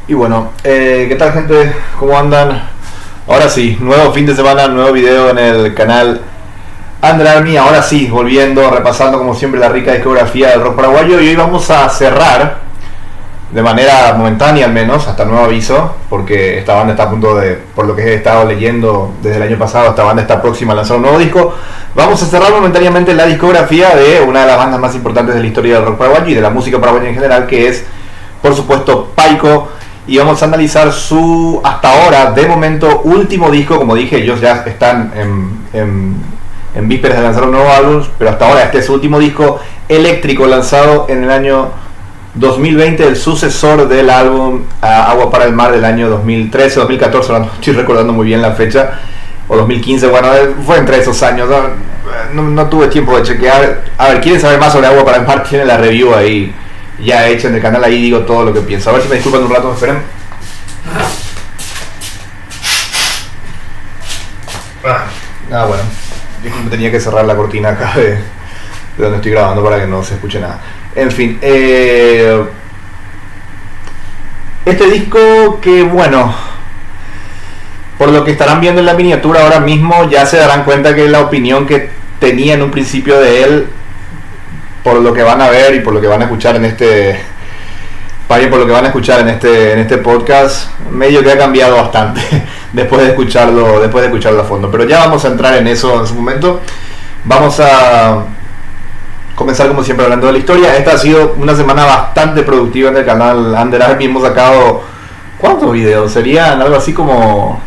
Y bueno, ¿qué tal, gente? ¿Cómo andan? Ahora sí, nuevo fin de semana, nuevo video en el canal Under Army. Ahora sí, volviendo, repasando como siempre la rica discografía del rock paraguayo. Y hoy vamos a cerrar, de manera momentánea al menos, hasta nuevo aviso, porque esta banda está a punto de, por lo que he estado leyendo desde el año pasado, esta banda está próxima a lanzar un nuevo disco. Vamos a cerrar momentáneamente la discografía de una de las bandas más importantes de la historia del rock paraguayo y de la música paraguaya en general, que es, por supuesto, Paico. Y vamos a analizar su, hasta ahora, de momento, último disco. Como dije, ellos ya están en vísperas de lanzar un nuevo álbum, pero hasta ahora este es su último disco, Eléctrico, lanzado en el año 2020, el sucesor del álbum Agua para el Mar del año 2013, 2014, no estoy recordando muy bien la fecha, o 2015, bueno, fue entre esos años, no tuve tiempo de chequear. A ver, ¿quieren saber más sobre Agua para el Mar? Tienen la review ahí ya hecha en el canal, ahí digo todo lo que pienso. A ver si me disculpan un rato, esperen. Bueno, disculpen, tenía que cerrar la cortina acá de donde estoy grabando para que no se escuche nada. En fin, este disco que, bueno, por lo que estarán viendo en la miniatura ahora mismo, ya se darán cuenta que la opinión que tenía en un principio de él, por lo que van a ver y por lo que van a escuchar en este podcast, medio que ha cambiado bastante después de escucharlo a fondo. Pero ya vamos a entrar en eso en su momento. Vamos a comenzar como siempre hablando de la historia. Esta ha sido una semana bastante productiva en el canal Under Army. Hemos sacado, ¿cuántos videos? Serían algo así como,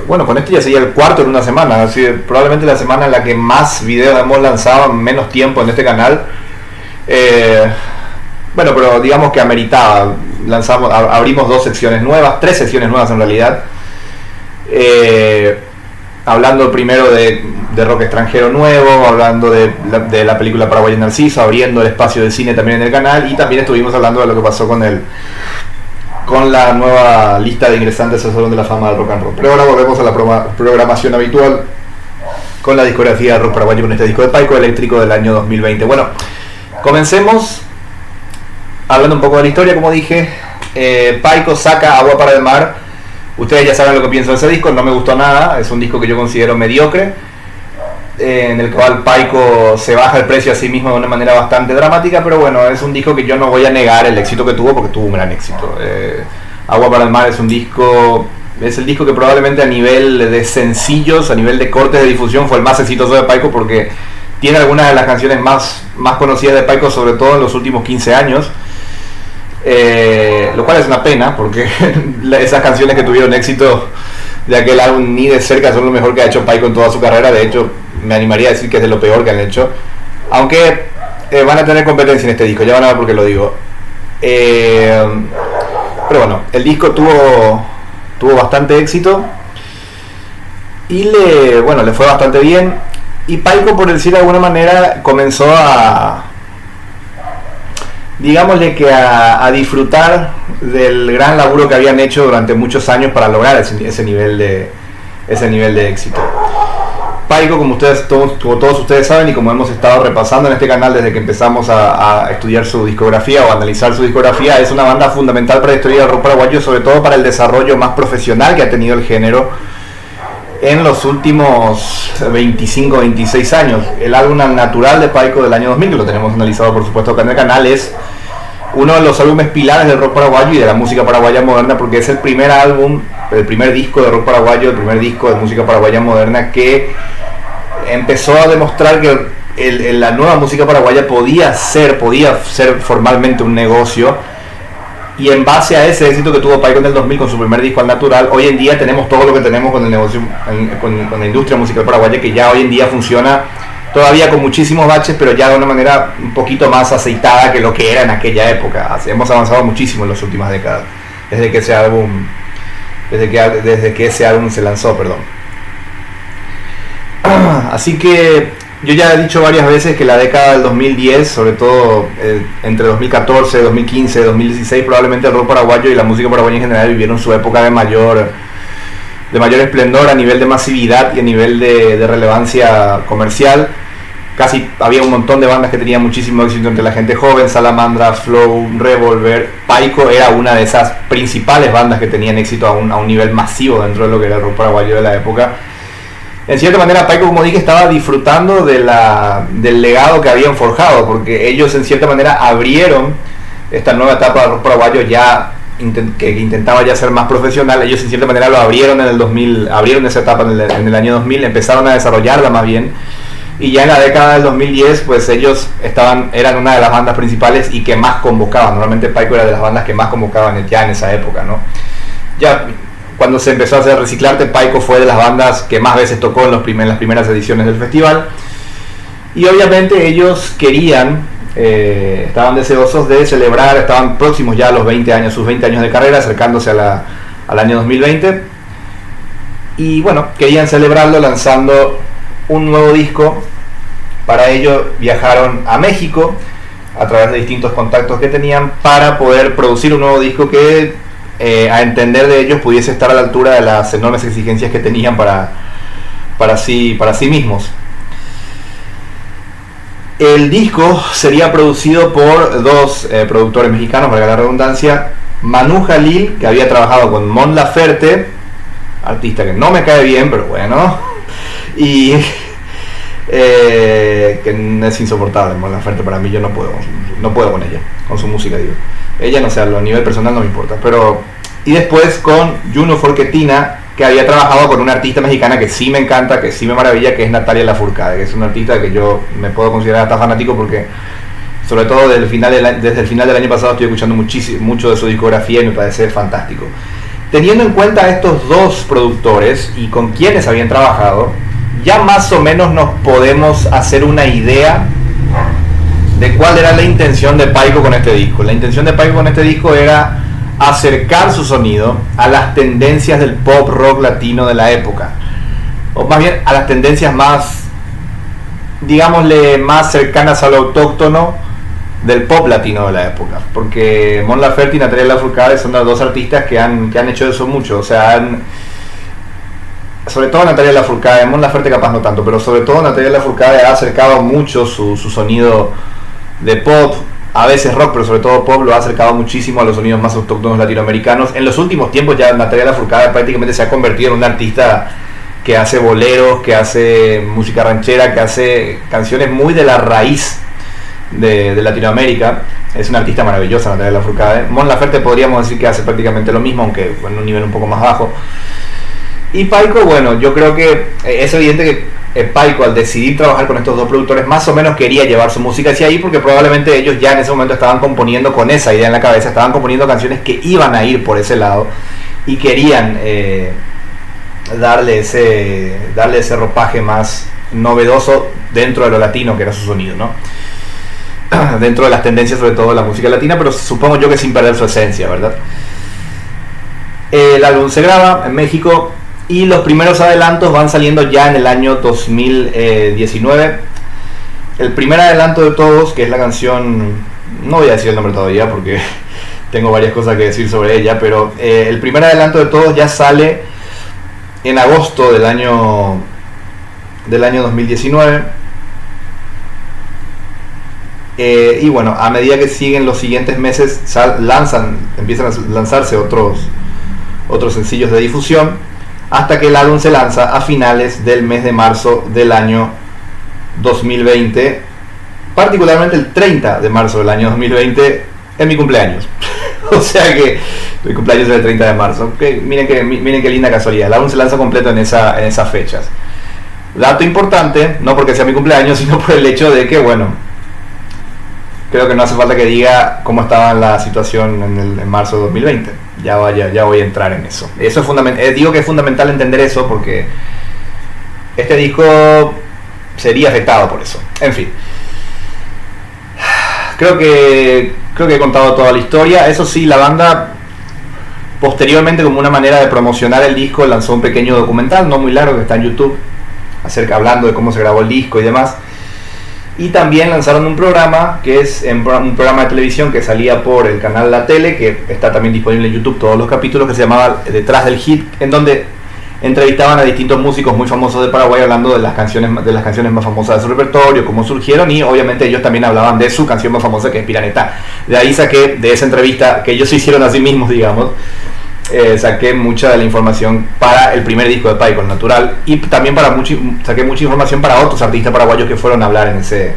bueno, con este ya sería el cuarto en una semana, así, probablemente la semana en la que más videos hemos lanzado en menos tiempo en este canal. Bueno, pero digamos que ameritaba. Abrimos tres secciones nuevas en realidad. Hablando primero de rock extranjero nuevo, hablando de la película paraguaya Narciso, abriendo el espacio de cine también en el canal, y también estuvimos hablando de lo que pasó con la nueva lista de ingresantes al Salón de la Fama del Rock and Roll. Pero ahora volvemos a la programación habitual con la discografía de rock paraguayo, con este disco de Paico, Eléctrico, del año 2020. Bueno, comencemos hablando un poco de la historia. Como dije, Paico saca Agua para el Mar. Ustedes ya saben lo que pienso de ese disco, no me gustó nada, es un disco que yo considero mediocre, en el cual Paico se baja el precio a sí mismo de una manera bastante dramática, pero bueno, es un disco que yo no voy a negar el éxito que tuvo, porque tuvo un gran éxito. Agua para el Mar es el disco que probablemente a nivel de sencillos, a nivel de cortes de difusión, fue el más exitoso de Paico, porque tiene algunas de las canciones más conocidas de Paico, sobre todo en los últimos 15 años. Lo cual es una pena, porque esas canciones que tuvieron éxito de aquel álbum ni de cerca son lo mejor que ha hecho Paico en toda su carrera. De hecho, me animaría a decir que es de lo peor que han hecho, aunque van a tener competencia en este disco, ya van a ver por qué lo digo. Pero bueno, el disco tuvo bastante éxito y le fue bastante bien, y Paico, por decir de alguna manera, comenzó a disfrutar del gran laburo que habían hecho durante muchos años para lograr ese nivel de éxito. Paico, como todos ustedes saben, y como hemos estado repasando en este canal desde que empezamos a estudiar su discografía o a analizar su discografía, es una banda fundamental para la historia del rock paraguayo, sobre todo para el desarrollo más profesional que ha tenido el género en los últimos 25, 26 años. El álbum Al Natural de Paico del año 2000, que lo tenemos analizado por supuesto acá en el canal, es uno de los álbumes pilares del rock paraguayo y de la música paraguaya moderna, porque es el primer disco de rock paraguayo, el primer disco de música paraguaya moderna que empezó a demostrar que la nueva música paraguaya podía ser formalmente un negocio. Y en base a ese éxito que tuvo Paico en el 2000 con su primer disco Al Natural, hoy en día tenemos todo lo que tenemos con el negocio, con la industria musical paraguaya, que ya hoy en día funciona todavía con muchísimos baches, pero ya de una manera un poquito más aceitada que lo que era en aquella época. Hemos avanzado muchísimo en las últimas décadas, desde que ese álbum se lanzó, perdón. Así que yo ya he dicho varias veces que la década del 2010, sobre todo entre 2014, 2015, 2016, probablemente el rock paraguayo y la música paraguaya en general vivieron su época de mayor esplendor a nivel de masividad y a nivel de relevancia comercial. casi había un montón de bandas que tenían muchísimo éxito entre la gente joven: Salamandra, Flow, Revolver. Paico era una de esas principales bandas que tenían éxito a un nivel masivo dentro de lo que era el rock paraguayo de la época. En cierta manera, Paico, como dije, estaba disfrutando del legado que habían forjado, porque ellos en cierta manera abrieron esta nueva etapa del rock paraguayo que intentaba ya ser más profesional. Ellos en cierta manera lo abrieron en el 2000, abrieron esa etapa en el año 2000, empezaron a desarrollarla más bien, y ya en la década del 2010 pues ellos eran una de las bandas principales y que más convocaban. Normalmente Paico era de las bandas que más convocaban ya en esa época, ¿no? Ya cuando se empezó a hacer Reciclarte, Paico fue de las bandas que más veces tocó en las primeras ediciones del festival, y obviamente ellos querían, estaban deseosos de celebrar, estaban próximos ya a los 20 años, sus 20 años de carrera, acercándose al año 2020, y bueno, querían celebrarlo lanzando un nuevo disco. Para ello viajaron a México a través de distintos contactos que tenían para poder producir un nuevo disco que, a entender de ellos, pudiese estar a la altura de las enormes exigencias que tenían para sí mismos. El disco sería producido por dos productores mexicanos, valga la redundancia: Manu Jalil, que había trabajado con Mon Laferte, artista que no me cae bien, pero bueno, y que es insoportable Mon Laferte para mí. Yo no puedo con ella, con su música, digo. Ella, no sé, a nivel personal no me importa, pero... Y después con Juno Forquetina, que había trabajado con una artista mexicana que sí me encanta, que sí me maravilla, que es Natalia Lafourcade, que es una artista que yo me puedo considerar hasta fanático, porque sobre todo desde el final del año pasado estoy escuchando mucho de su discografía y me parece fantástico. Teniendo en cuenta estos dos productores y con quienes habían trabajado, ya más o menos nos podemos hacer una idea de cuál era la intención de Paico con este disco. La intención de Paico con este disco era acercar su sonido a las tendencias del pop rock latino de la época, o más bien a las tendencias más, digámosle, más cercanas a lo autóctono del pop latino de la época, porque Mon Laferte y Natalia Lafourcade son las dos artistas que han hecho eso mucho. O sea, sobre todo Natalia Lafourcade, Mon Laferte capaz no tanto, pero sobre todo Natalia Lafourcade ha acercado mucho su sonido de pop, a veces rock, pero sobre todo pop, lo ha acercado muchísimo a los sonidos más autóctonos latinoamericanos. En los últimos tiempos ya Natalia Lafourcade prácticamente se ha convertido en una artista que hace boleros, que hace música ranchera, que hace canciones muy de la raíz de Latinoamérica. Es una artista maravillosa Natalia Lafourcade. Mon Laferte podríamos decir que hace prácticamente lo mismo, aunque en un nivel un poco más bajo. Y Paico, bueno, yo creo que es evidente que Paico, al decidir trabajar con estos dos productores, más o menos quería llevar su música hacia ahí, porque probablemente ellos ya en ese momento estaban componiendo con esa idea en la cabeza, estaban componiendo canciones que iban a ir por ese lado y querían darle ese ropaje más novedoso dentro de lo latino que era su sonido, ¿no? Dentro de las tendencias, sobre todo de la música latina, pero supongo yo que sin perder su esencia, ¿verdad? El álbum se graba en México y los primeros adelantos van saliendo ya en el año 2019. El primer adelanto de todos, que es la canción, no voy a decir el nombre todavía porque tengo varias cosas que decir sobre ella, pero el primer adelanto de todos ya sale en agosto del año 2019. Y bueno, a medida que siguen los siguientes meses empiezan a lanzarse otros sencillos de difusión, hasta que el álbum se lanza a finales del mes de marzo del año 2020, particularmente el 30 de marzo del año 2020, en mi cumpleaños. O sea que mi cumpleaños es el 30 de marzo. Okay, miren qué linda casualidad. El álbum se lanza completo en esas fechas. Dato importante, no porque sea mi cumpleaños, sino por el hecho de que, bueno, creo que no hace falta que diga cómo estaba la situación en marzo de 2020. Ya voy a entrar en eso. Eso es fundamental. Digo que es fundamental entender eso porque este disco sería afectado por eso. En fin, creo que he contado toda la historia. Eso sí, la banda posteriormente, como una manera de promocionar el disco, lanzó un pequeño documental, no muy largo, que está en YouTube, hablando de cómo se grabó el disco y demás. Y también lanzaron un programa, que es un programa de televisión que salía por el canal La Tele, que está también disponible en YouTube, todos los capítulos, que se llamaba Detrás del Hit, en donde entrevistaban a distintos músicos muy famosos de Paraguay hablando de las canciones más famosas de su repertorio, cómo surgieron, y obviamente ellos también hablaban de su canción más famosa, que es Piraneta. De ahí saqué, de esa entrevista que ellos se hicieron a sí mismos, digamos, saqué mucha de la información para el primer disco de Paico, El Natural, y también saqué mucha información para otros artistas paraguayos que fueron a hablar en ese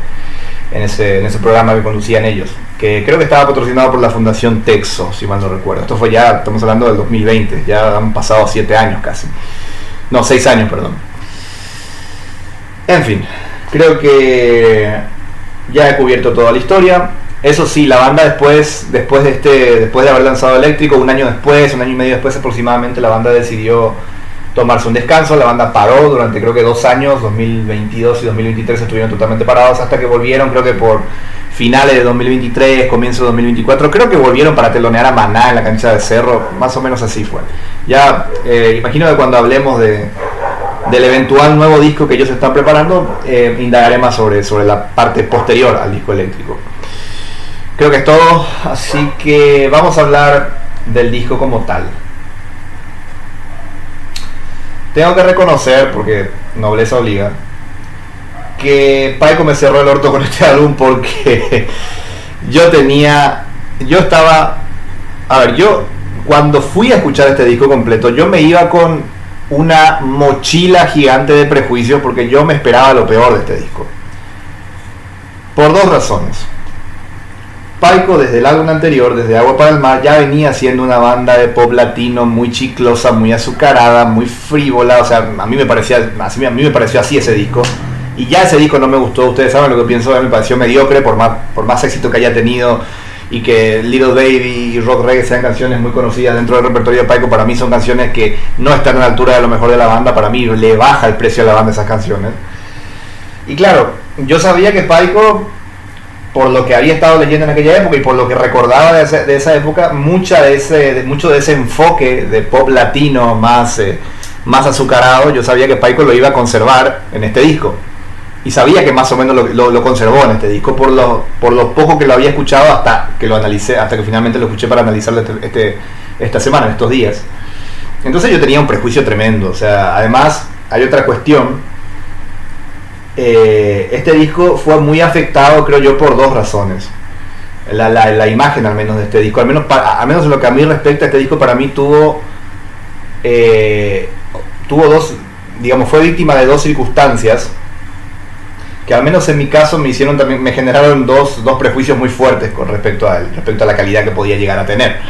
programa que conducían ellos, que creo que estaba patrocinado por la Fundación Texo, si mal no recuerdo. Esto fue ya, estamos hablando del 2020, ya han pasado 7 años casi. No, 6 años, perdón. En fin, creo que ya he cubierto toda la historia. Eso sí, la banda después de haber lanzado Eléctrico, un año y medio después aproximadamente, la banda decidió tomarse un descanso. La banda paró durante creo que 2 años, 2022 y 2023 estuvieron totalmente parados, hasta que volvieron, creo que por finales de 2023, comienzo de 2024, creo que volvieron para telonear a Maná en la cancha de Cerro, más o menos así fue. Ya imagino que cuando hablemos del eventual nuevo disco que ellos están preparando, indagaré más sobre la parte posterior al disco Eléctrico. Creo que es todo, así que vamos a hablar del disco como tal. Tengo que reconocer, porque nobleza obliga, que Paico me cerró el orto con este álbum, porque yo cuando fui a escuchar este disco completo, yo me iba con una mochila gigante de prejuicios, porque yo me esperaba lo peor de este disco. Por 2 razones. Paico, desde el álbum anterior, desde Agua para el Mar, ya venía siendo una banda de pop latino muy chiclosa, muy azucarada, muy frívola. O sea, a mí me pareció así ese disco. Y ya ese disco no me gustó. Ustedes saben lo que pienso, me pareció mediocre, por más éxito que haya tenido, y que Little Baby y Rock Reggae sean canciones muy conocidas dentro del repertorio de Paico. Para mí son canciones que no están a la altura de lo mejor de la banda. Para mí le baja el precio a la banda esas canciones. Y claro, yo sabía que Paico, por lo que había estado leyendo en aquella época y por lo que recordaba de esa época, mucho de ese enfoque de pop latino más azucarado, yo sabía que Paico lo iba a conservar en este disco. Y sabía que más o menos lo conservó en este disco por lo poco que lo había escuchado, hasta que finalmente lo escuché para analizarlo esta semana, estos días. Entonces yo tenía un prejuicio tremendo. O sea, además hay otra cuestión. Este disco fue muy afectado, creo yo, por 2 razones. La imagen, al menos, de este disco, al menos en lo que a mí respecta, este disco para mí tuvo 2, digamos, fue víctima de 2 circunstancias que, al menos en mi caso, me generaron dos prejuicios muy fuertes con respecto a la calidad que podía llegar a tener.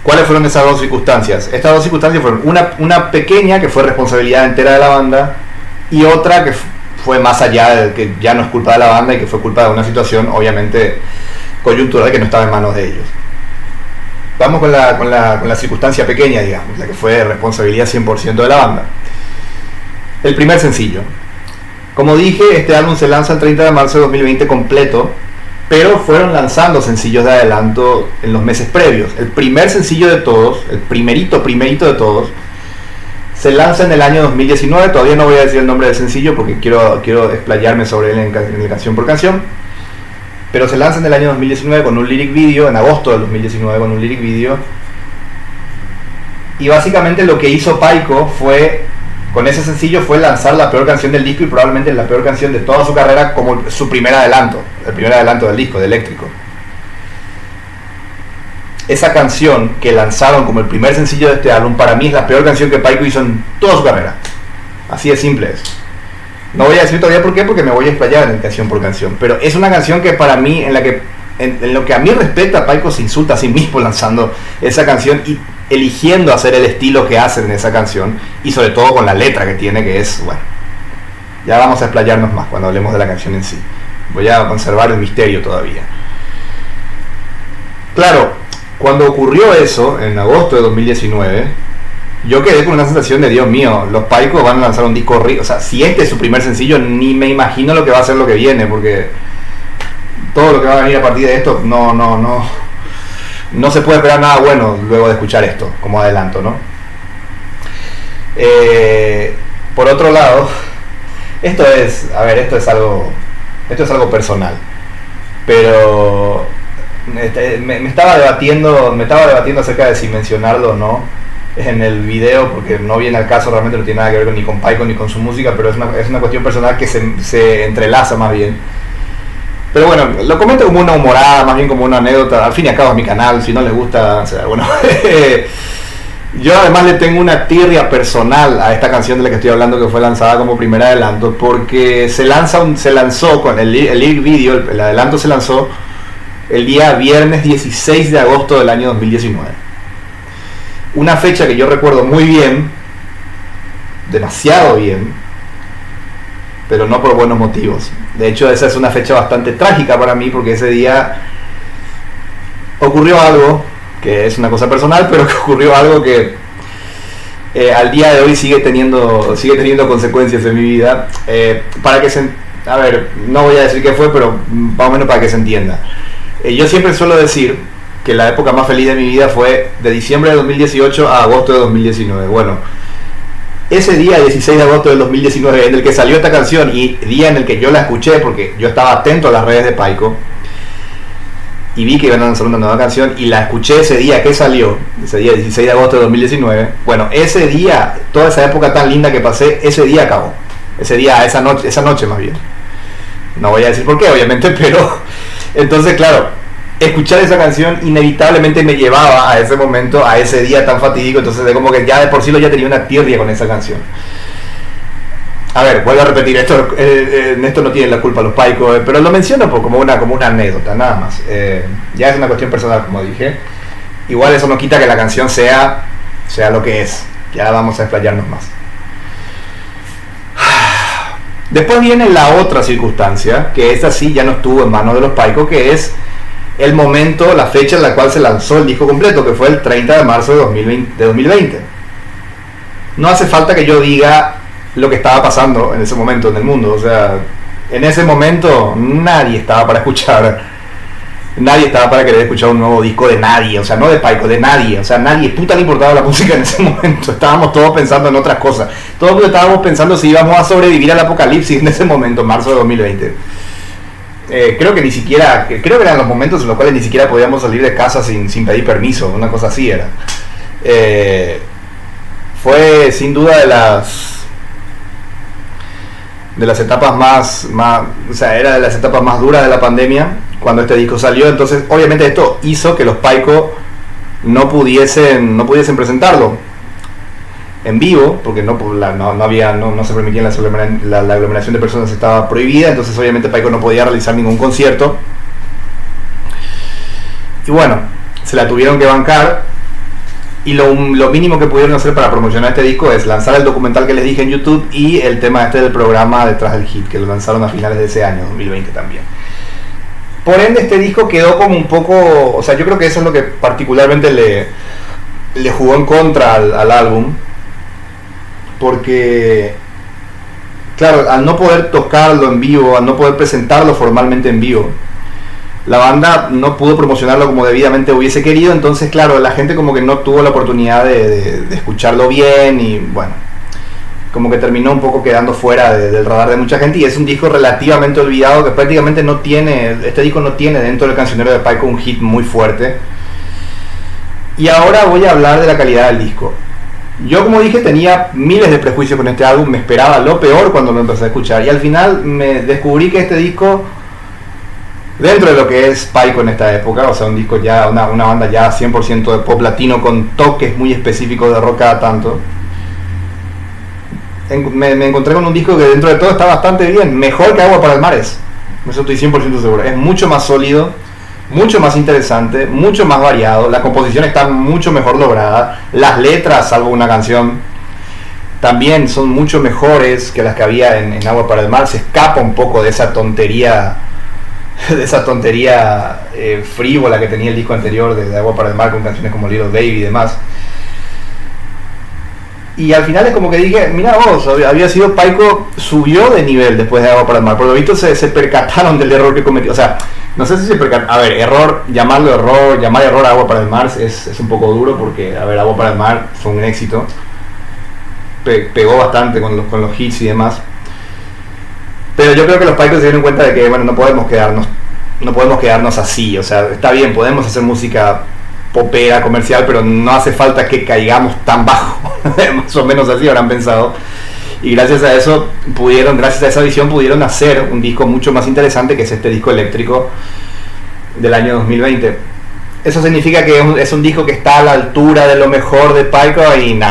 ¿Cuáles fueron esas 2 circunstancias? Estas 2 circunstancias fueron una pequeña, que fue responsabilidad entera de la banda, y otra que fue más allá, de que ya no es culpa de la banda y que fue culpa de una situación obviamente coyuntural que no estaba en manos de ellos. Vamos con la circunstancia pequeña, digamos, la que fue responsabilidad 100% de la banda. El primer sencillo. Como dije, este álbum se lanza el 30 de marzo de 2020 completo, pero fueron lanzando sencillos de adelanto en los meses previos. El primer sencillo de todos, el primerito de todos, se lanza en el año 2019, todavía no voy a decir el nombre del sencillo porque quiero explayarme sobre él en canción por canción, pero se lanza en el año 2019 con un lyric video, en agosto del 2019 con un lyric video, y básicamente lo que hizo Paico con ese sencillo fue lanzar la peor canción del disco, y probablemente la peor canción de toda su carrera, como su primer adelanto, el primer adelanto del disco, de Eléctrico. Esa canción que lanzaron como el primer sencillo de este álbum, para mí es la peor canción que Paico hizo en toda su carrera. Así de simple es. No voy a decir todavía por qué, porque me voy a explayar en canción por canción. Pero es una canción que para mí, en lo que a mí respecta, Paico se insulta a sí mismo lanzando esa canción y eligiendo hacer el estilo que hacen en esa canción. Y sobre todo con la letra que tiene, que es, bueno, ya vamos a explayarnos más cuando hablemos de la canción en sí. Voy a conservar el misterio todavía. Claro, cuando ocurrió eso, en agosto de 2019, yo quedé con una sensación de, Dios mío, los Paicos van a lanzar un disco rico. O sea, si este es su primer sencillo, ni me imagino lo que va a ser lo que viene, porque todo lo que va a venir a partir de esto, no se puede esperar nada bueno luego de escuchar esto, como adelanto, ¿no? Por otro lado, esto es algo personal, pero me estaba debatiendo acerca de si mencionarlo o no, en el video, porque no viene al caso, realmente no tiene nada que ver ni con Paiko ni con su música, pero es una cuestión personal que se entrelaza más bien. Pero bueno, lo comento como una humorada, más bien como una anécdota. Al fin y al cabo es mi canal, si no les gusta, o sea, bueno. Yo además le tengo una tirria personal a esta canción de la que estoy hablando, que fue lanzada como primer adelanto, porque se lanzó con el lyric video, el adelanto se lanzó el día viernes 16 de agosto del año 2019. Una fecha que yo recuerdo muy bien, demasiado bien, pero no por buenos motivos. De hecho, esa es una fecha bastante trágica para mí, porque ese día ocurrió algo que es una cosa personal, pero que ocurrió algo que al día de hoy sigue teniendo consecuencias en mi vida. A ver, no voy a decir qué fue, pero más o menos para que se entienda. Yo siempre suelo decir que la época más feliz de mi vida fue de diciembre de 2018 a agosto de 2019. Bueno, ese día, 16 de agosto del 2019, en el que salió esta canción y día en el que yo la escuché, porque yo estaba atento a las redes de Paiko y vi que iban a lanzar una nueva canción y la escuché ese día que salió, ese día 16 de agosto de 2019. Bueno, ese día, toda esa época tan linda que pasé, ese día acabó. Ese día, esa noche más bien. No voy a decir por qué, obviamente, pero entonces, claro, escuchar esa canción inevitablemente me llevaba a ese momento, a ese día tan fatídico. Entonces, de como que ya de por sí ya tenía una tirria con esa canción. A ver, vuelvo a repetir, en esto no tienen la culpa los Paiko, pero lo menciono como una anécdota, nada más. Ya es una cuestión personal, como dije. Igual eso no quita que la canción sea lo que es. Ya vamos a explayarnos más. Después viene la otra circunstancia, que esta sí ya no estuvo en manos de los Paiko, que es el momento, la fecha en la cual se lanzó el disco completo, que fue el 30 de marzo de 2020. No hace falta que yo diga lo que estaba pasando en ese momento en el mundo. O sea, en ese momento nadie estaba para querer escuchar un nuevo disco de nadie. O sea, no de Paiko, de nadie. O sea, nadie puta le importaba la música en ese momento. Estábamos todos pensando en otras cosas. Todos estábamos pensando si íbamos a sobrevivir al apocalipsis en ese momento, en marzo de 2020. Creo que eran los momentos en los cuales ni siquiera podíamos salir de casa sin pedir permiso. Una cosa así era. Fue sin duda de las etapas era de las etapas más duras de la pandemia cuando este disco salió. Entonces obviamente esto hizo que los Paiko no pudiesen presentarlo en vivo, porque no se permitía la aglomeración de personas, estaba prohibida. Entonces obviamente Paiko no podía realizar ningún concierto y bueno, se la tuvieron que bancar. Y lo mínimo que pudieron hacer para promocionar este disco es lanzar el documental que les dije en YouTube y el tema del programa Detrás del Hit, que lo lanzaron a finales de ese año, 2020 también. Por ende, este disco quedó como un poco... O sea, yo creo que eso es lo que particularmente le jugó en contra al álbum. Porque, claro, al no poder tocarlo en vivo, al no poder presentarlo formalmente en vivo, la banda no pudo promocionarlo como debidamente hubiese querido. Entonces, claro, la gente como que no tuvo la oportunidad de escucharlo bien y bueno, como que terminó un poco quedando fuera del radar de mucha gente. Y es un disco relativamente olvidado, que prácticamente este disco no tiene dentro del cancionero de Paiko un hit muy fuerte. Y ahora voy a hablar de la calidad del disco. Yo, como dije, tenía miles de prejuicios con este álbum, me esperaba lo peor cuando lo empecé a escuchar y al final me descubrí que este disco, dentro de lo que es Paiko en esta época, o sea, un disco ya, una banda ya 100% de pop latino con toques muy específicos de rock cada tanto, me encontré con un disco que dentro de todo está bastante bien, mejor que Agua para el Mar es. Eso estoy 100% seguro. Es mucho más sólido, mucho más interesante, mucho más variado, la composición está mucho mejor lograda, las letras, salvo una canción, también son mucho mejores que las que había en Agua para el Mar. Se escapa un poco de esa tontería frívola que tenía el disco anterior de Agua para el Mar, con canciones como Little Baby y demás. Y al final es como que dije, mira vos, había sido Paiko, subió de nivel después de Agua para el Mar. Por lo visto se percataron del error que cometió. O sea, no sé si se percataron. A ver, llamar error a Agua para el Mar es un poco duro, porque, a ver, Agua para el Mar fue un éxito. Pegó bastante con los hits y demás. Pero yo creo que los Paiko se dieron cuenta de que, bueno, no podemos quedarnos así. O sea, está bien, podemos hacer música popera, comercial, pero no hace falta que caigamos tan bajo. Más o menos así habrán pensado. Y gracias a eso gracias a esa visión pudieron hacer un disco mucho más interesante, que es este disco eléctrico del año 2020. Eso significa que es un disco que está a la altura de lo mejor de Paiko, y no,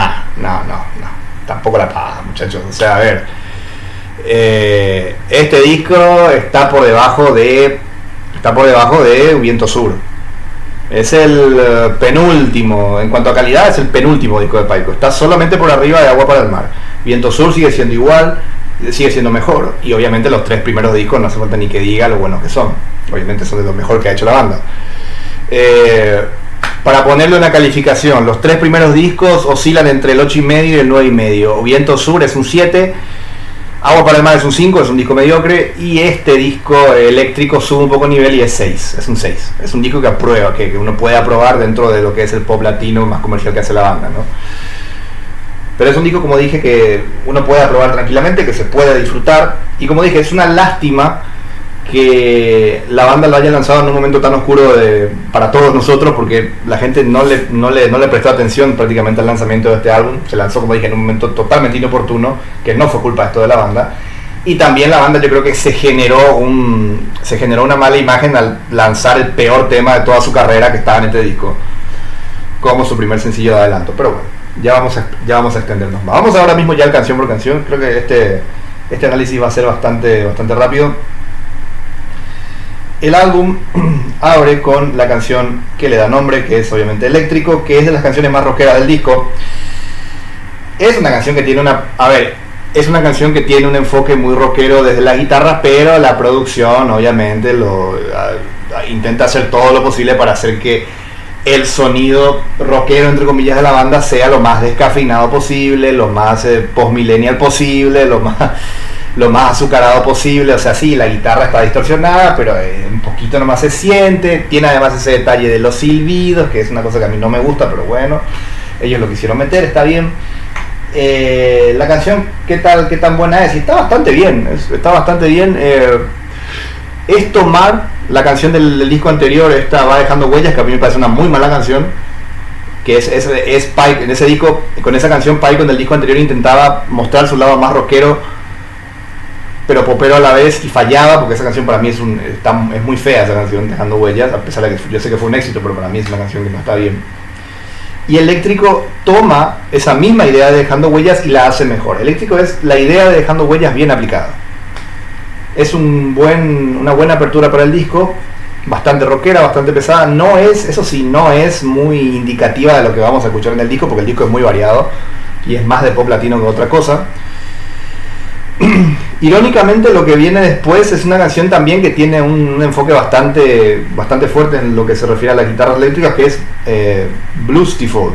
tampoco la paga, muchachos. O sea, a ver, este disco está por debajo de Viento Sur. Es el penúltimo, en cuanto a calidad es el penúltimo disco de Paiko. Está solamente por arriba de Agua para el Mar. Viento Sur sigue siendo igual, sigue siendo mejor, y obviamente los 3 primeros discos no hace falta ni que diga lo buenos que son. Obviamente son de lo mejor que ha hecho la banda. Para ponerle una calificación, los 3 primeros discos oscilan entre el 8,5 y el 9,5. Viento Sur es un 7, Agua para el Mar es un 5, es un disco mediocre, y este disco eléctrico sube un poco nivel y es 6, es un 6. Es un disco que aprueba, que uno puede aprobar dentro de lo que es el pop latino más comercial que hace la banda, ¿no? Pero es un disco, como dije, que uno puede aprobar tranquilamente, que se puede disfrutar, y como dije, es una lástima que la banda lo haya lanzado en un momento tan oscuro para todos nosotros, porque la gente no le prestó atención prácticamente al lanzamiento de este álbum. Se lanzó, como dije, en un momento totalmente inoportuno, que no fue culpa de esto de la banda. Y también la banda, yo creo que se generó una mala imagen al lanzar el peor tema de toda su carrera, que estaba en este disco, como su primer sencillo de adelanto. Pero bueno, ya vamos a extendernos más. Vamos ahora mismo ya canción por canción. Creo que este análisis va a ser bastante rápido. El álbum abre con la canción que le da nombre, que es obviamente Eléctrico, que es de las canciones más rockeras del disco. Es una canción que tiene un enfoque muy rockero desde la guitarra, pero la producción obviamente intenta hacer todo lo posible para hacer que el sonido rockero, entre comillas, de la banda sea lo más descafeinado posible, lo más post-millennial posible, lo más azucarado posible. O sea, sí, la guitarra está distorsionada, pero un poquito nomás se siente. Tiene además ese detalle de los silbidos, que es una cosa que a mí no me gusta, pero bueno, ellos lo quisieron meter, está bien. La canción, ¿qué tan buena es? Y está bastante bien, es tomar la canción del disco anterior, esta Va Dejando Huellas, que a mí me parece una muy mala canción, que es Pike. En ese disco, con esa canción, Pike, con el disco anterior, intentaba mostrar su lado más rockero, pero popero a la vez, y fallaba, porque esa canción para mí es muy fea, esa canción, Dejando Huellas, a pesar de que yo sé que fue un éxito, pero para mí es una canción que no está bien. Y Eléctrico toma esa misma idea de Dejando Huellas y la hace mejor. Eléctrico es la idea de Dejando Huellas bien aplicada. Es una buena apertura para el disco, bastante rockera, bastante pesada. No es muy indicativa de lo que vamos a escuchar en el disco, porque el disco es muy variado y es más de pop latino que otra cosa. Irónicamente, lo que viene después es una canción también que tiene un enfoque bastante fuerte en lo que se refiere a las guitarras eléctricas, que es Bluestiful,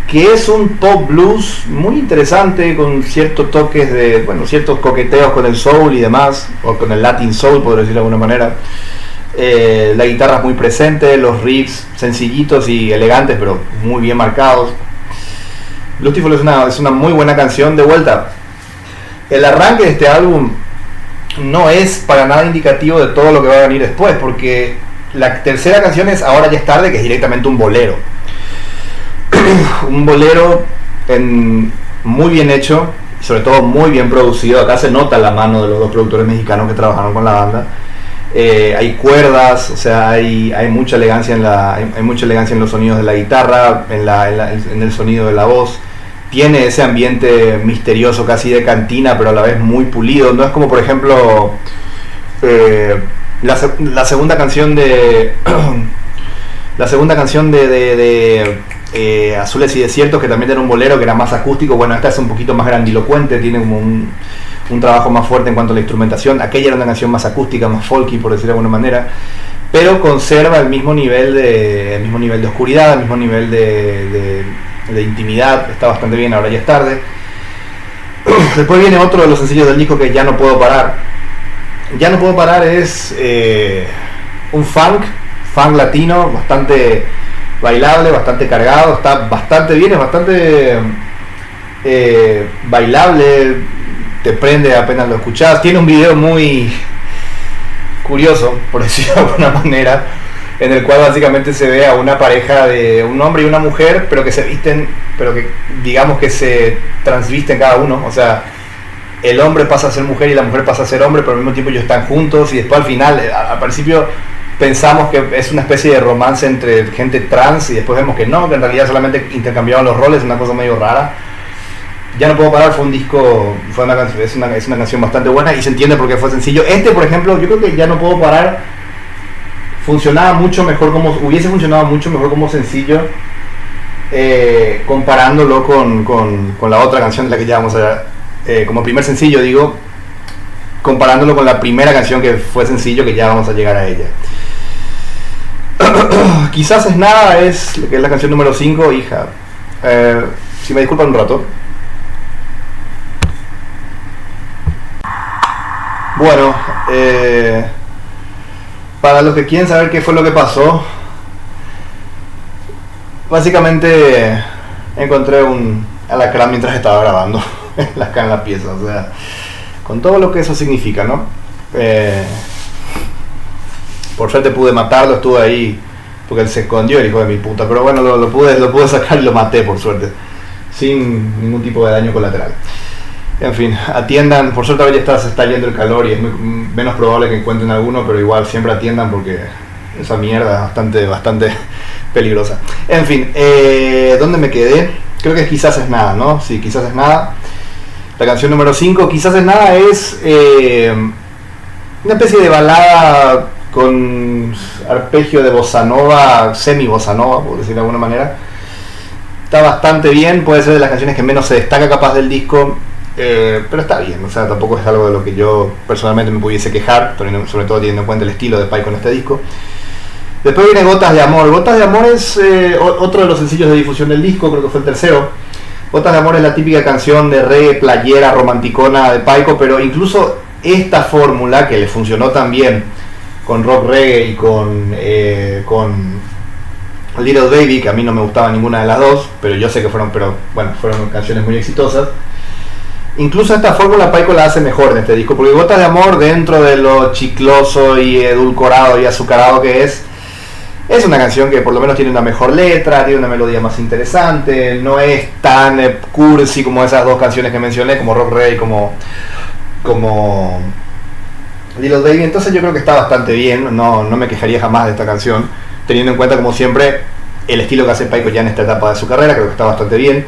que es un pop blues muy interesante, con ciertos toques ciertos coqueteos con el soul y demás, o con el Latin soul, por decirlo de alguna manera. La guitarra es muy presente, los riffs sencillitos y elegantes, pero muy bien marcados. Bluestiful es una muy buena canción. De vuelta, el arranque de este álbum no es para nada indicativo de todo lo que va a venir después, porque la tercera canción es Ahora Ya Es Tarde, que es directamente un bolero. Un bolero muy bien hecho, y sobre todo muy bien producido. Acá se nota la mano de los dos productores mexicanos que trabajaron con la banda. Hay cuerdas, o sea, hay mucha elegancia en los sonidos de la guitarra, en el sonido de la voz. Tiene ese ambiente misterioso, casi de cantina, pero a la vez muy pulido. No es como, por ejemplo, la segunda canción de Azules y Desiertos, que también era un bolero, que era más acústico. Bueno, esta es un poquito más grandilocuente, tiene como un trabajo más fuerte en cuanto a la instrumentación. Aquella era una canción más acústica, más folky, por decirlo de alguna manera, pero conserva el mismo nivel de oscuridad, el mismo nivel de intimidad. Está bastante bien. Ahora Ya Es Tarde. Después viene otro de los sencillos del disco, que es Ya No Puedo Parar. Ya No Puedo Parar es un funk latino, bastante bailable, bastante cargado, está bastante bien, es bastante bailable, te prende apenas lo escuchás. Tiene un video muy curioso, por decirlo de alguna manera, en el cual básicamente se ve a una pareja de un hombre y una mujer, pero que se visten, pero que digamos que se transvisten cada uno, o sea, el hombre pasa a ser mujer y la mujer pasa a ser hombre, pero al mismo tiempo ellos están juntos y después al final, al principio pensamos que es una especie de romance entre gente trans y después vemos que no, que en realidad solamente intercambiaban los roles, una cosa medio rara. Ya no puedo parar, fue un disco, es una canción bastante buena y se entiende por qué fue sencillo. Este, por ejemplo, yo creo que Ya no puedo parar funcionaba mucho mejor hubiese funcionado mucho mejor como sencillo, comparándolo con la otra canción de la que ya vamos a ver, como primer sencillo digo, comparándolo con la primera canción que fue sencillo, que ya vamos a llegar a ella. Quizás es nada, que es la canción número 5, hija. Si me disculpan un rato. Bueno, para los que quieren saber qué fue lo que pasó, básicamente encontré un alacrán mientras estaba grabando acá en la pieza, o sea, con todo lo que eso significa, ¿no? Por suerte pude matarlo, estuve ahí porque él se escondió, el hijo de mi puta, pero bueno, lo pude sacar y lo maté por suerte, sin ningún tipo de daño colateral. En fin, atiendan, por suerte ahora ya se está yendo el calor y es menos probable que encuentren alguno, pero igual siempre atiendan porque esa mierda es bastante peligrosa. En fin, ¿dónde me quedé? Creo que Quizás es nada, ¿no? Sí, Quizás es nada. La canción número 5, Quizás es nada, es una especie de balada con arpegio de bossa nova, semi bossa nova, por decirlo de alguna manera. Está bastante bien, puede ser de las canciones que menos se destaca capaz del disco. Pero está bien, o sea, tampoco es algo de lo que yo personalmente me pudiese quejar, sobre todo teniendo en cuenta el estilo de Paico en este disco. Después viene Gotas de Amor. Gotas de Amor es otro de los sencillos de difusión del disco, creo que fue el tercero. Gotas de Amor es la típica canción de reggae playera romanticona de Paico, pero incluso esta fórmula que le funcionó tan bien con rock reggae y con Little Baby, que a mí no me gustaba ninguna de las dos, pero yo sé que fueron canciones muy exitosas. Incluso esta fórmula Paico la hace mejor en este disco, porque Gotas de Amor, dentro de lo chicloso y edulcorado y azucarado que es una canción que por lo menos tiene una mejor letra, tiene una melodía más interesante, no es tan cursi como esas dos canciones que mencioné, como Rock Reggae, como Little Baby. Entonces yo creo que está bastante bien, no me quejaría jamás de esta canción, teniendo en cuenta, como siempre, el estilo que hace Paico ya en esta etapa de su carrera. Creo que está bastante bien.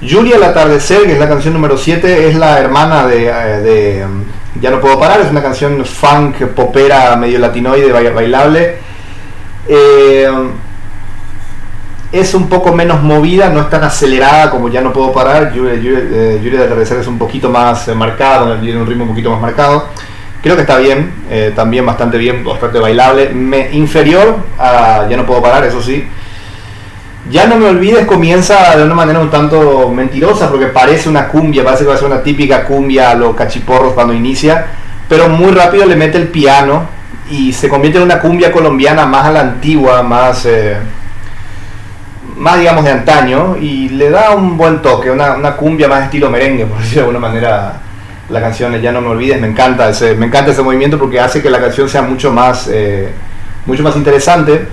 Julia al atardecer, que es la canción número 7, es la hermana de Ya no puedo parar, es una canción funk, popera, medio latinoide, bailable. Es un poco menos movida, no es tan acelerada como Ya no puedo parar. Julia al atardecer es un poquito más marcada, tiene un ritmo un poquito más marcado. Creo que está bien, también bastante bien, bastante bailable. Inferior a Ya no puedo parar, eso sí. Ya no me olvides comienza de una manera un tanto mentirosa, porque parece una cumbia, parece que va a ser una típica cumbia a los cachiporros cuando inicia, pero muy rápido le mete el piano y se convierte en una cumbia colombiana más a la antigua, más digamos de antaño, y le da un buen toque, una cumbia más estilo merengue, por decirlo de alguna manera. La canción Ya no me olvides, me encanta ese movimiento, porque hace que la canción sea mucho más interesante,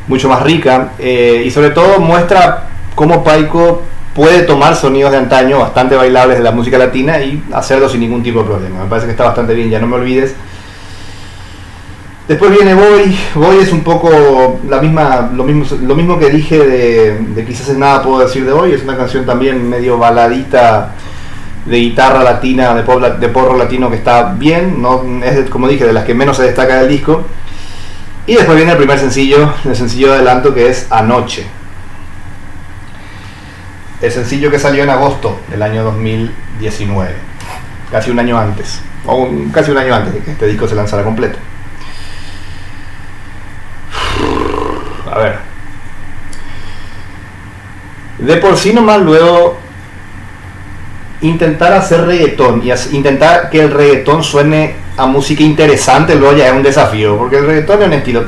mucho más rica, y sobre todo muestra cómo Paico puede tomar sonidos de antaño bastante bailables de la música latina y hacerlo sin ningún tipo de problema. Me parece que está bastante bien, Ya no me olvides. Después viene Voy es un poco lo mismo que dije de Quizás es nada puedo decir de hoy. Es una canción también medio baladita de guitarra latina, de porro latino, que está bien, no es, como dije, de las que menos se destaca del disco. Y después viene el sencillo de adelanto, que es Anoche. El sencillo que salió en agosto del año 2019, casi un año antes de que este disco se lanzara completo. A ver, de por sí nomás luego intentar hacer reggaetón y intentar que el reggaetón suene a música interesante, luego ya es un desafío, porque el reggaetón es un estilo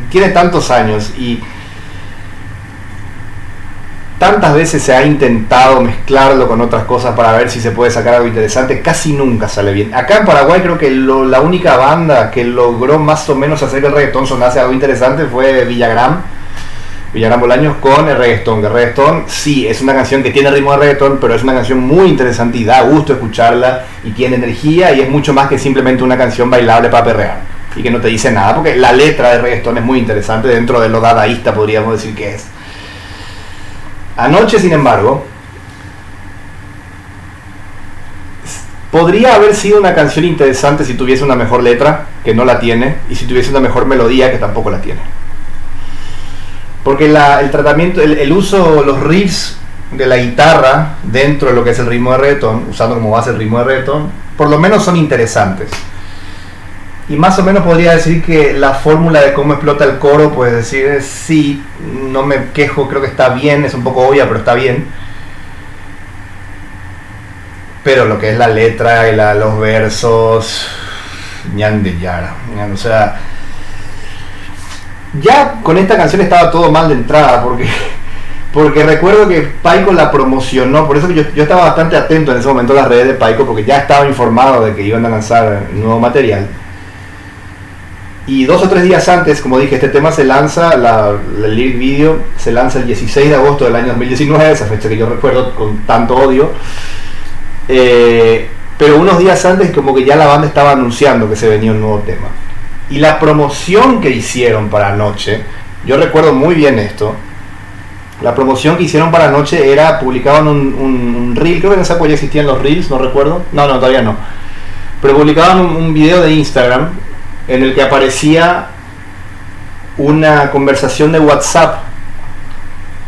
tiene tantos años y tantas veces se ha intentado mezclarlo con otras cosas para ver si se puede sacar algo interesante, casi nunca sale bien. Acá en Paraguay creo que la única banda que logró más o menos hacer que el reggaetón sonase algo interesante fue Villagrán Bolaños con el reggaetón. El reggaetón sí, es una canción que tiene ritmo de reggaetón, pero es una canción muy interesante y da gusto escucharla y tiene energía y es mucho más que simplemente una canción bailable para perrear y que no te dice nada, porque la letra de reggaetón es muy interesante dentro de lo dadaísta, podríamos decir que es. Anoche, sin embargo, podría haber sido una canción interesante si tuviese una mejor letra, que no la tiene, y si tuviese una mejor melodía, que tampoco la tiene. Porque el tratamiento, el uso, los riffs de la guitarra dentro de lo que es el ritmo de reggaetón, usando como base el ritmo de reggaetón, por lo menos son interesantes. Y más o menos podría decir que la fórmula de cómo explota el coro, pues decir, sí, no me quejo, creo que está bien, es un poco obvia, pero está bien. Pero lo que es la letra y los versos, ñan de Yara, o sea, ya con esta canción estaba todo mal de entrada, porque recuerdo que Paico la promocionó, por eso que yo estaba bastante atento en ese momento a las redes de Paico, porque ya estaba informado de que iban a lanzar nuevo material. Y 2 o 3 días antes, como dije, este tema se lanza, el lyric video se lanza el 16 de agosto del año 2019, esa fecha que yo recuerdo con tanto odio. Pero unos días antes como que ya la banda estaba anunciando que se venía un nuevo tema. Y la promoción que hicieron para Anoche, yo recuerdo muy bien esto, la promoción que hicieron para Anoche era, publicaban un reel, creo que en esa época ya existían los reels, no recuerdo, no, todavía no, pero publicaban un video de Instagram en el que aparecía una conversación de WhatsApp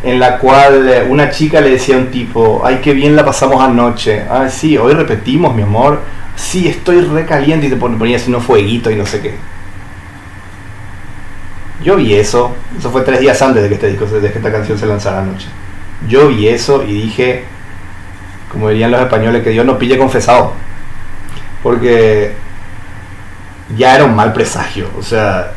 en la cual una chica le decía a un tipo, ay, qué bien la pasamos anoche, ay, sí, hoy repetimos, mi amor, sí, estoy re caliente, y te ponía así unos fueguitos y no sé qué. Yo vi eso fue 3 días antes de que esta canción se lanzara anoche. Yo vi eso y dije, como dirían los españoles, que Dios nos pille confesado, porque ya era un mal presagio, o sea,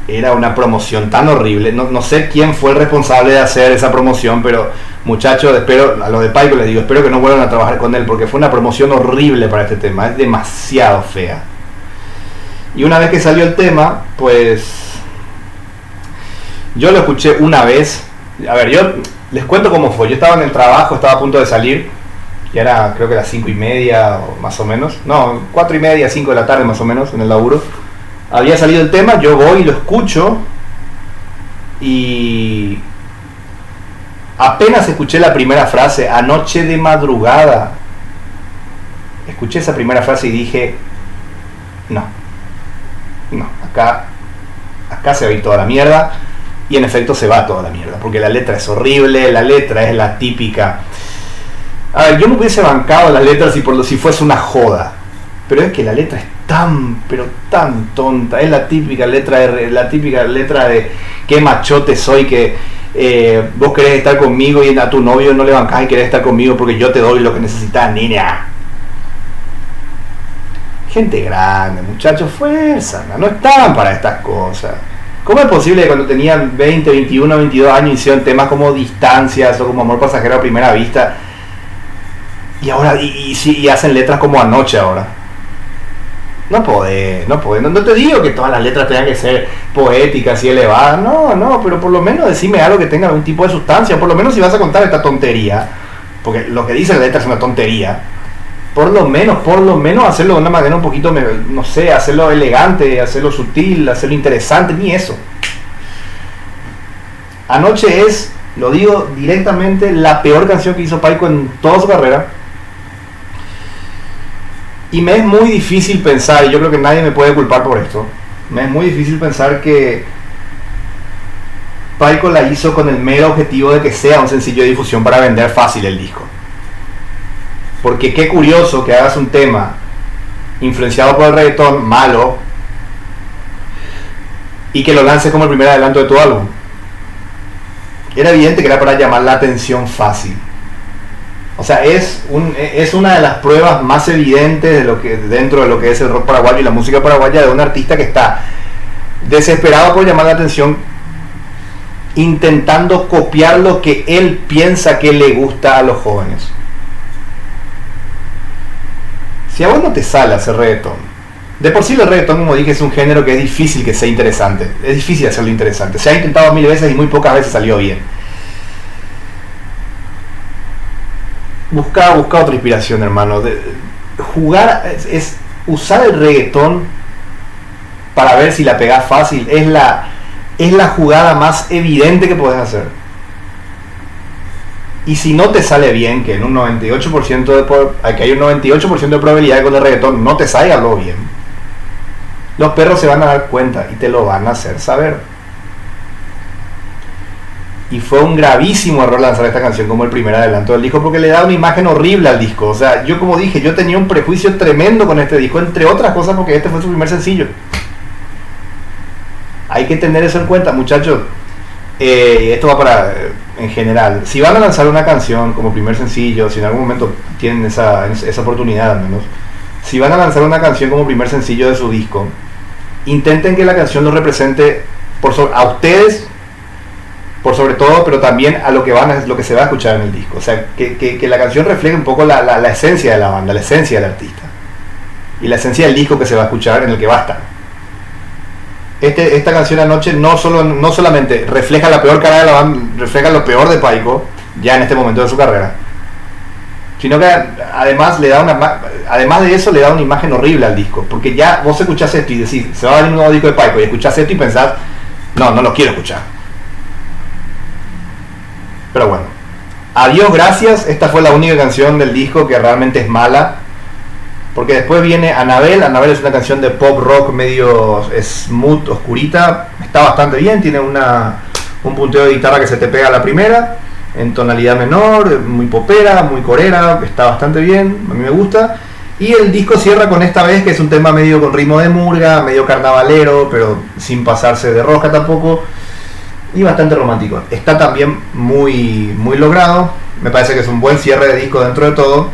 era una promoción tan horrible, no sé quién fue el responsable de hacer esa promoción, pero muchachos, espero, a los de Paico les digo, espero que no vuelvan a trabajar con él, porque fue una promoción horrible para este tema, es demasiado fea. Y una vez que salió el tema, pues yo lo escuché una vez. A ver, yo les cuento cómo fue. Yo estaba en el trabajo, estaba a punto de salir, ya era, creo que las 5:30 o más o menos, no, 4:30, 5 de la tarde más o menos, en el laburo. Había salido el tema, yo voy y lo escucho, y apenas escuché la primera frase, anoche de madrugada, escuché esa primera frase y dije, no, acá se va a ir toda la mierda. Y en efecto se va toda la mierda, porque la letra es horrible, la letra es la típica. A ver, yo me hubiese bancado la letra si fuese una joda, pero es que la letra es tan tonta, es la típica letra de qué machote soy, que vos querés estar conmigo y a tu novio no le bancás y querés estar conmigo porque yo te doy lo que necesitas, niña. Gente grande, muchachos, fuerza, no estaban para estas cosas. ¿Cómo es posible que cuando tenían 20, 21, 22 años hicieron temas como Distancias o como Amor Pasajero a Primera Vista y ahora y hacen letras como Anoche ahora? No podés, no te digo que todas las letras tengan que ser poéticas y elevadas, no, pero por lo menos decime algo que tenga algún tipo de sustancia, por lo menos si vas a contar esta tontería, porque lo que dice la letra es una tontería, por lo menos hacerlo de una manera un poquito, no sé, hacerlo elegante, hacerlo sutil, hacerlo interesante, ni eso. Anoche es, lo digo directamente, la peor canción que hizo Paico en toda su carrera. Y me es muy difícil pensar, y yo creo que nadie me puede culpar por esto, me es muy difícil pensar que Paico la hizo con el mero objetivo de que sea un sencillo de difusión para vender fácil el disco. Porque qué curioso que hagas un tema influenciado por el reggaetón malo y que lo lances como el primer adelanto de tu álbum. Era evidente que era para llamar la atención fácil. O sea, es una de las pruebas más evidentes de lo que dentro de lo que es el rock paraguayo y la música paraguaya, de un artista que está desesperado por llamar la atención intentando copiar lo que él piensa que le gusta a los jóvenes. Si a vos no te sale hacer reggaetón, de por sí el reggaetón, como dije, es un género que es difícil que sea interesante, es difícil hacerlo interesante, se ha intentado 1000 veces y muy pocas veces salió bien. Busca otra inspiración, hermano. Jugar es usar el reggaetón para ver si la pegás fácil, es la jugada más evidente que podés hacer. Y si no te sale bien, que en un 98% que hay un 98% de probabilidad de que con el reggaetón no te salga algo bien, los perros se van a dar cuenta y te lo van a hacer saber. Y fue un gravísimo error lanzar esta canción como el primer adelanto del disco, porque le da una imagen horrible al disco. O sea, yo, como dije, yo tenía un prejuicio tremendo con este disco, entre otras cosas porque este fue su primer sencillo. Hay que tener eso en cuenta, muchachos. Esto va para, en general, si van a lanzar una canción como primer sencillo, si en algún momento tienen esa oportunidad al menos, si van a lanzar una canción como primer sencillo de su disco, intenten que la canción lo represente a ustedes por sobre todo, pero también a lo que se va a escuchar en el disco. O sea, que la canción refleje un poco la esencia de la banda, la esencia del artista y la esencia del disco que se va a escuchar, en el que va a estar. Esta canción Anoche no solamente refleja la peor cara de la banda, refleja lo peor de Paiko ya en este momento de su carrera, sino que además de eso le da una imagen horrible al disco, porque ya vos escuchás esto y decís, se va a venir un nuevo disco de Paiko, y escuchás esto y pensás, no lo quiero escuchar. Pero bueno, adiós, gracias. Esta fue la única canción del disco que realmente es mala, porque después viene Anabel. Anabel es una canción de pop rock medio smooth, oscurita, está bastante bien, tiene un punteo de guitarra que se te pega a la primera, en tonalidad menor, muy popera, muy corera, está bastante bien, a mí me gusta. Y el disco cierra con Esta Vez, que es un tema medio con ritmo de murga, medio carnavalero, pero sin pasarse de rosca tampoco, y bastante romántico. Está también muy logrado, me parece que es un buen cierre de disco dentro de todo.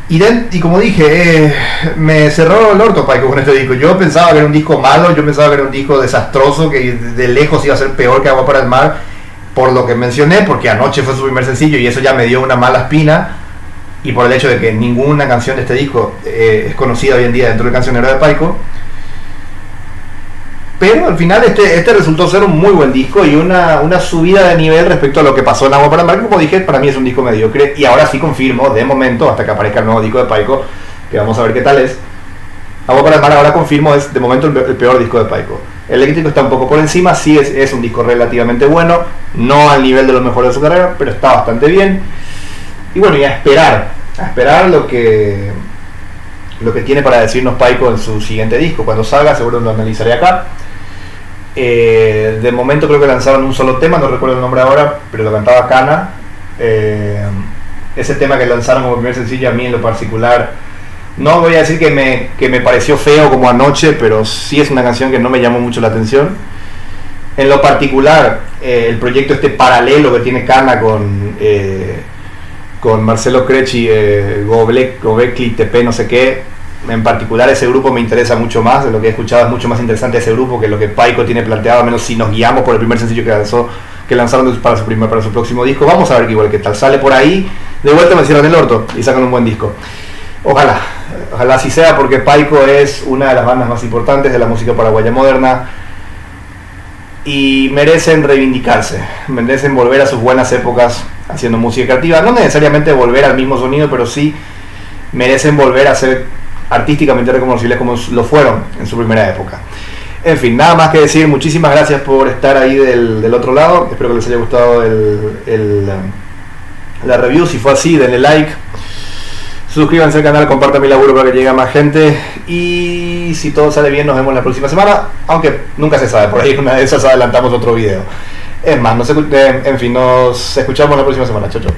Y como dije, me cerró el orto Paiko con este disco. Yo pensaba que era un disco malo, yo pensaba que era un disco desastroso, que de lejos iba a ser peor que Agua para el Mar, por lo que mencioné, porque Anoche fue su primer sencillo y eso ya me dio una mala espina, y por el hecho de que ninguna canción de este disco es conocida hoy en día dentro del cancionero de Paiko. Pero al final este resultó ser un muy buen disco y una subida de nivel respecto a lo que pasó en Agua para el Mar. Como dije, para mí es un disco mediocre, y ahora sí confirmo, de momento, hasta que aparezca el nuevo disco de Paiko, que vamos a ver qué tal es. Agua para el Mar, ahora confirmo, es de momento el peor disco de Paiko. Eléctrico está un poco por encima, sí es un disco relativamente bueno, no al nivel de los mejores de su carrera, pero está bastante bien. Y bueno, y a esperar lo que tiene para decirnos Paiko en su siguiente disco. Cuando salga seguro lo analizaré acá. De momento creo que lanzaron un solo tema, no recuerdo el nombre ahora, pero lo cantaba Kana. Ese tema que lanzaron como primer sencillo, a mí en lo particular, no voy a decir que me pareció feo como Anoche, pero sí es una canción que no me llamó mucho la atención. En lo particular, el proyecto paralelo que tiene Kana con Marcelo Crecci, Gobekli, TP, no sé qué. En particular ese grupo me interesa mucho más, de lo que he escuchado es mucho más interesante ese grupo que lo que Paiko tiene planteado, al menos si nos guiamos por el primer sencillo que lanzaron para su próximo disco. Vamos a ver qué tal sale por ahí. De vuelta me cierran el orto y sacan un buen disco. Ojalá así sea, porque Paiko es una de las bandas más importantes de la música paraguaya moderna y merecen reivindicarse, merecen volver a sus buenas épocas haciendo música creativa, no necesariamente volver al mismo sonido, pero sí merecen volver a ser artísticamente reconocibles como lo fueron en su primera época. En fin, nada más que decir, muchísimas gracias por estar ahí del otro lado, espero que les haya gustado la review. Si fue así, denle like, suscríbanse al canal, compartan mi laburo para que llegue a más gente, y si todo sale bien nos vemos la próxima semana, aunque nunca se sabe, por ahí una de esas adelantamos otro video. Es más, nos escuchamos la próxima semana. Chau, chau.